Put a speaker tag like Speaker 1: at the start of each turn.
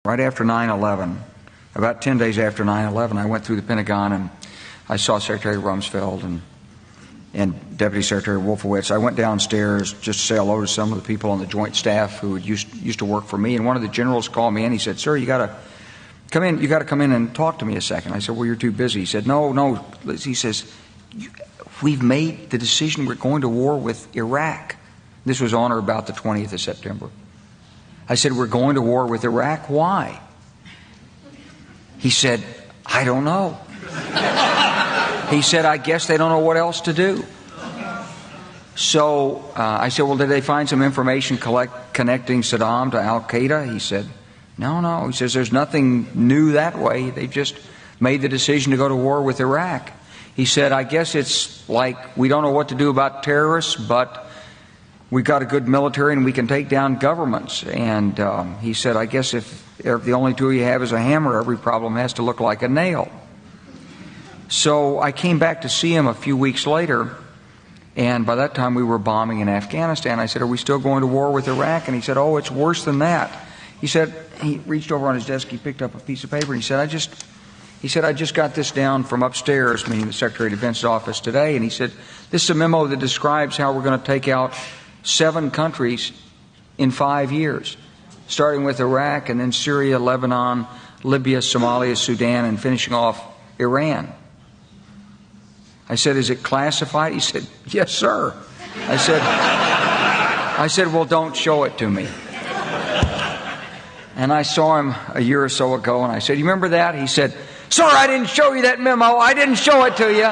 Speaker 1: Right after 9/11, about 10 days after 9/11, I went through the Pentagon and I saw Secretary Rumsfeld and Deputy Secretary Wolfowitz. I went downstairs just to say hello to some of the people on the Joint Staff who used to work for me, and one of the generals called me and he said, "Sir, you got to come in. You got to come in and talk to me a second." I said, "Well, you're too busy." He said, "No." He says, "We've made the decision. We're going to war with Iraq." This was on or about the 20th of September. I said, "We're going to war with Iraq. Why?" He said, "I don't know." He said, "I guess they don't know what else to do." So I said, "Well, did they find some information connecting Saddam to Al-Qaeda?" He said, No. He says, "There's nothing new that way. They just made the decision to go to war with Iraq." He said, "I guess it's like we don't know what to do about terrorists, but we've got a good military and we can take down governments." And he said, "I guess if the only tool you have is a hammer, every problem has to look like a nail." So I came back to see him a few weeks later, and by that time we were bombing in Afghanistan. I said, "Are we still going to war with Iraq?" And he said, "Oh, it's worse than that." He said, he reached over on his desk, he picked up a piece of paper, and he said, I just got this down from upstairs," meaning the Secretary of Defense's office today, and he said, "This is a memo that describes how we're going to take out 7 countries in 5 years, starting with Iraq and then Syria, Lebanon, Libya, Somalia, Sudan, and finishing off Iran." I said, "Is it classified?" He said, "Yes, sir." I said, "Well, don't show it to me." And I saw him a year or so ago, and I said, "You remember that?" He said, "Sir, I didn't show you that memo. I didn't show it to you."